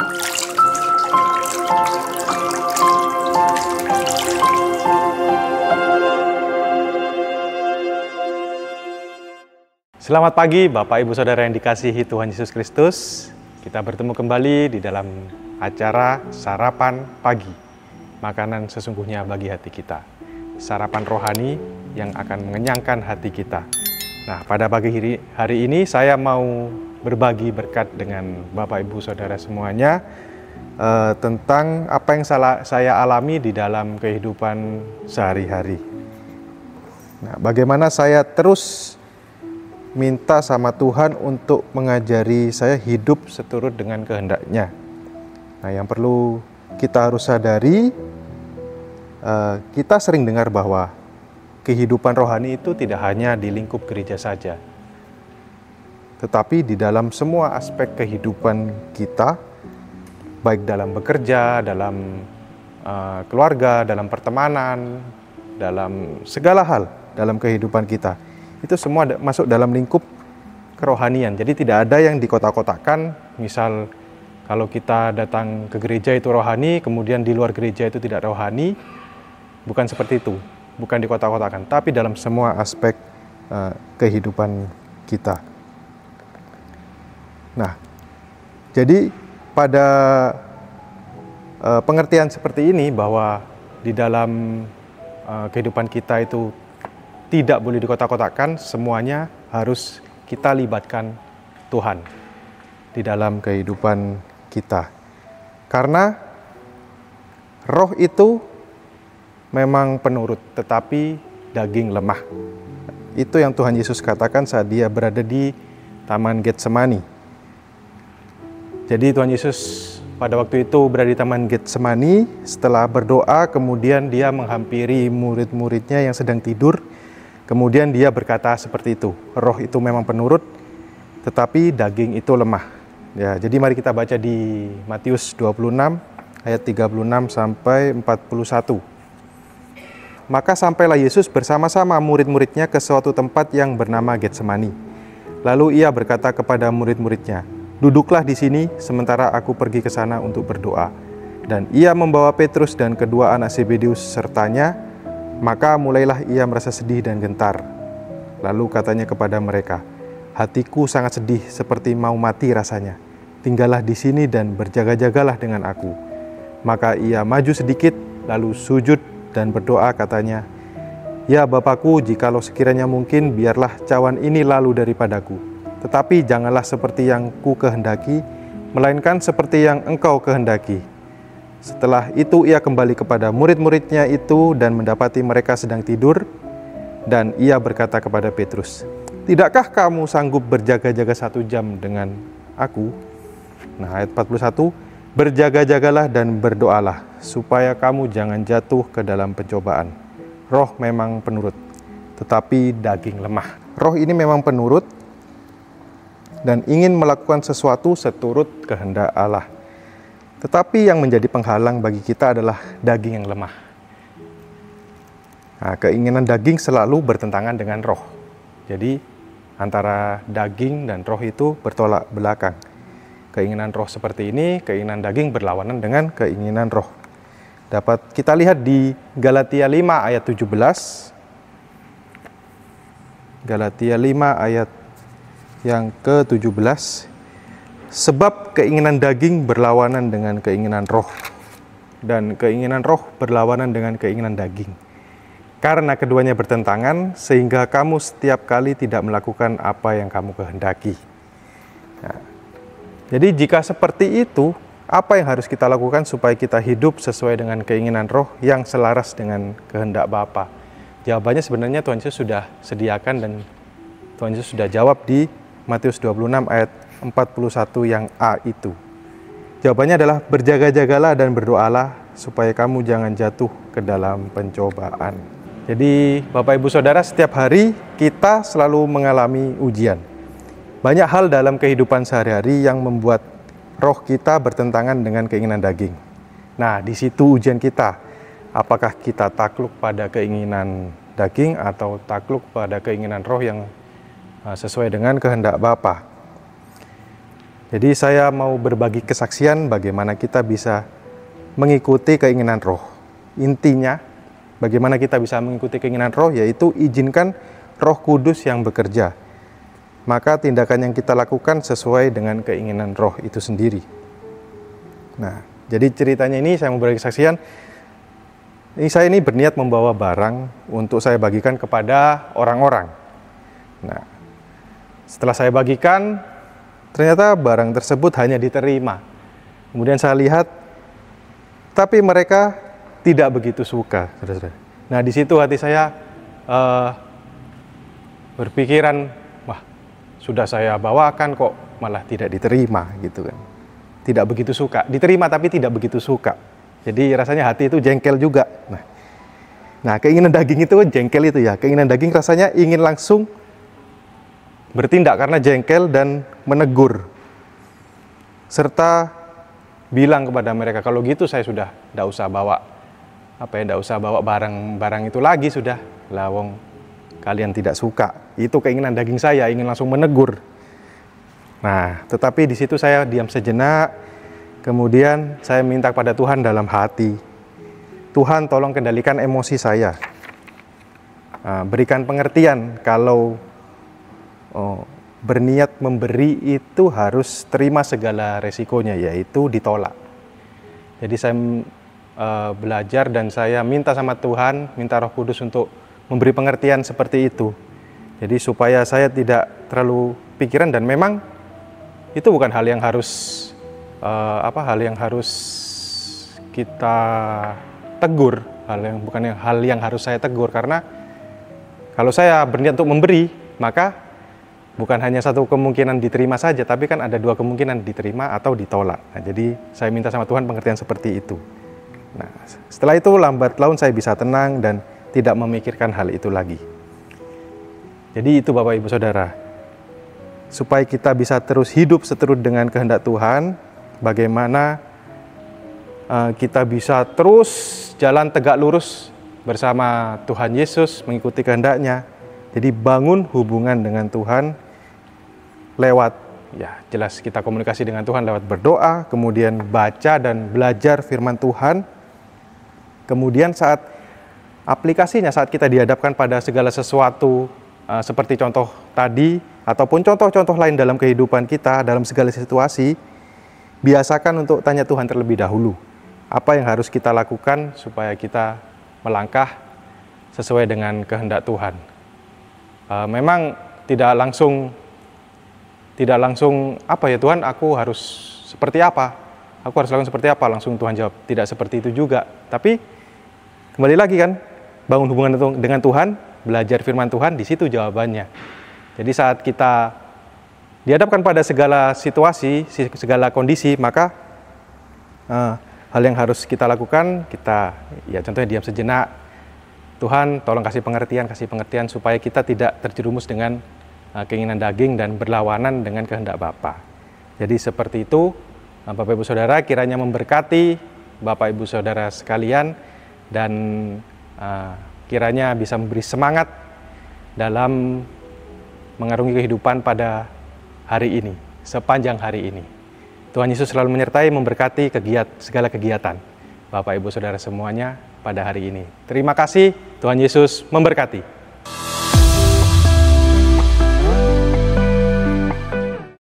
Selamat pagi Bapak Ibu Saudara yang dikasihi Tuhan Yesus Kristus. Kita bertemu kembali di dalam acara Sarapan Pagi. Makanan sesungguhnya bagi hati kita. Sarapan rohani yang akan mengenyangkan hati kita. Nah, pada pagi hari ini saya mau berbagi berkat dengan Bapak Ibu Saudara semuanya tentang apa yang saya alami di dalam kehidupan sehari-hari. Nah, bagaimana saya terus minta sama Tuhan untuk mengajari saya hidup seturut dengan kehendak-Nya. Nah, yang perlu kita harus sadari, kita sering dengar bahwa kehidupan rohani itu tidak hanya di lingkup gereja saja, tetapi di dalam semua aspek kehidupan kita, baik dalam bekerja, dalam keluarga, dalam pertemanan, dalam segala hal dalam kehidupan kita. Itu semua masuk dalam lingkup kerohanian. Jadi tidak ada yang dikotak-kotakan. Misal kalau kita datang ke gereja itu rohani, kemudian di luar gereja itu tidak rohani. Bukan seperti itu. Bukan dikotak-kotakan. Tapi dalam semua aspek kehidupan kita. Nah, jadi pada pengertian seperti ini bahwa di dalam kehidupan kita itu tidak boleh dikotak-kotakan, semuanya harus kita libatkan Tuhan di dalam kehidupan kita. Karena roh itu memang penurut, tetapi daging lemah. Itu yang Tuhan Yesus katakan saat Dia berada di Taman Getsemani. Jadi Tuhan Yesus pada waktu itu berada di Taman Getsemani, setelah berdoa kemudian Dia menghampiri murid-muridnya yang sedang tidur. Kemudian Dia berkata seperti itu, roh itu memang penurut, tetapi daging itu lemah. Ya, jadi mari kita baca di Matius 26 ayat 36 sampai 41. Maka sampailah Yesus bersama-sama murid-muridnya ke suatu tempat yang bernama Getsemani. Lalu Ia berkata kepada murid-muridnya, "Duduklah di sini sementara aku pergi ke sana untuk berdoa." Dan Ia membawa Petrus dan kedua anak Zebedeus sertanya. Maka mulailah Ia merasa sedih dan gentar. Lalu katanya kepada mereka, "Hatiku sangat sedih seperti mau mati rasanya. Tinggallah di sini dan berjaga-jagalah dengan aku." Maka Ia maju sedikit, lalu sujud dan berdoa katanya, "Ya Bapakku, jikalau sekiranya mungkin, biarlah cawan ini lalu daripadaku. Tetapi janganlah seperti yang ku kehendaki, melainkan seperti yang Engkau kehendaki." Setelah itu Ia kembali kepada murid-muridnya itu dan mendapati mereka sedang tidur. Dan Ia berkata kepada Petrus, "Tidakkah kamu sanggup berjaga-jaga 1 jam dengan aku?" Nah, ayat 41, "Berjaga-jagalah dan berdoalah, supaya kamu jangan jatuh ke dalam pencobaan. Roh memang penurut, tetapi daging lemah." Roh ini memang penurut dan ingin melakukan sesuatu seturut kehendak Allah. Tetapi yang menjadi penghalang bagi kita adalah daging yang lemah. Nah, keinginan daging selalu bertentangan dengan roh. Jadi antara daging dan roh itu bertolak belakang. Keinginan roh seperti ini, keinginan daging berlawanan dengan keinginan roh. Dapat kita lihat di Galatia 5 ayat 17. Galatia 5 ayat yang ke-17. "Sebab keinginan daging berlawanan dengan keinginan roh, dan keinginan roh berlawanan dengan keinginan daging. Karena keduanya bertentangan, sehingga kamu setiap kali tidak melakukan apa yang kamu kehendaki." Nah, jadi jika seperti itu, apa yang harus kita lakukan supaya kita hidup sesuai dengan keinginan roh yang selaras dengan kehendak Bapa? Jawabannya sebenarnya Tuhan Yesus sudah sediakan dan Tuhan Yesus sudah jawab di Matius 26 ayat 41 yang A itu. Jawabannya adalah berjaga-jagalah dan berdoalah supaya kamu jangan jatuh ke dalam pencobaan. Jadi Bapak Ibu Saudara, setiap hari kita selalu mengalami ujian. Banyak hal dalam kehidupan sehari-hari yang membuat roh kita bertentangan dengan keinginan daging. Nah, di situ ujian kita. Apakah kita takluk pada keinginan daging atau takluk pada keinginan roh yang sesuai dengan kehendak Bapa? Jadi saya mau berbagi kesaksian bagaimana kita bisa mengikuti keinginan roh. Intinya, bagaimana kita bisa mengikuti keinginan roh, yaitu izinkan Roh Kudus yang bekerja. Maka tindakan yang kita lakukan sesuai dengan keinginan roh itu sendiri. Nah, jadi ceritanya ini saya mau berbagi kesaksian. Saya ini berniat membawa barang untuk saya bagikan kepada orang-orang. Nah, setelah saya bagikan, ternyata barang tersebut hanya diterima. Kemudian saya lihat, tapi mereka tidak begitu suka, saudara-saudara. Nah, di situ hati saya berpikiran, wah, sudah saya bawakan kok malah tidak diterima, gitu kan. Tidak begitu suka, diterima tapi tidak begitu suka. Jadi rasanya hati itu jengkel juga. Nah, keinginan daging itu jengkel itu ya. Keinginan daging rasanya ingin langsung bertindak karena jengkel dan menegur, serta bilang kepada mereka, kalau gitu saya sudah tidak usah bawa barang-barang itu lagi, sudah lawong kalian tidak suka. Itu keinginan daging saya, ingin langsung menegur. Nah, tetapi di situ saya diam sejenak, kemudian saya minta kepada Tuhan dalam hati, Tuhan tolong kendalikan emosi saya, berikan pengertian kalau berniat memberi itu harus terima segala resikonya, yaitu ditolak. Jadi saya belajar dan saya minta sama Tuhan, minta Roh Kudus untuk memberi pengertian seperti itu. Jadi supaya saya tidak terlalu pikiran, dan memang itu bukan hal yang harus kita tegur, bukan hal yang harus saya tegur, karena kalau saya berniat untuk memberi, maka bukan hanya satu kemungkinan diterima saja, tapi kan ada dua kemungkinan, diterima atau ditolak. Nah, jadi saya minta sama Tuhan pengertian seperti itu. Nah, setelah itu lambat laun saya bisa tenang dan tidak memikirkan hal itu lagi. Jadi itu Bapak Ibu Saudara, supaya kita bisa terus hidup seturut dengan kehendak Tuhan, bagaimana kita bisa terus jalan tegak lurus bersama Tuhan Yesus, mengikuti kehendak-Nya. Jadi bangun hubungan dengan Tuhan lewat, ya jelas kita komunikasi dengan Tuhan lewat berdoa, kemudian baca dan belajar firman Tuhan. Kemudian saat aplikasinya, saat kita dihadapkan pada segala sesuatu, seperti contoh tadi, ataupun contoh-contoh lain dalam kehidupan kita, dalam segala situasi, biasakan untuk tanya Tuhan terlebih dahulu. Apa yang harus kita lakukan supaya kita melangkah sesuai dengan kehendak Tuhan. Memang tidak langsung apa ya Tuhan, aku harus seperti apa, aku harus lakukan seperti apa, langsung Tuhan jawab. Tidak seperti itu juga, tapi kembali lagi kan, bangun hubungan dengan Tuhan, belajar firman Tuhan, di situ jawabannya. Jadi saat kita dihadapkan pada segala situasi, segala kondisi, maka hal yang harus kita lakukan, kita ya contohnya diam sejenak. Tuhan tolong kasih pengertian supaya kita tidak terjerumus dengan keinginan daging dan berlawanan dengan kehendak Bapa. Jadi seperti itu, Bapak Ibu Saudara, kiranya memberkati Bapak Ibu Saudara sekalian, dan kiranya bisa memberi semangat dalam mengarungi kehidupan pada hari ini, sepanjang hari ini. Tuhan Yesus selalu menyertai, memberkati segala kegiatan Bapak Ibu Saudara semuanya pada hari ini. Terima kasih, Tuhan Yesus memberkati.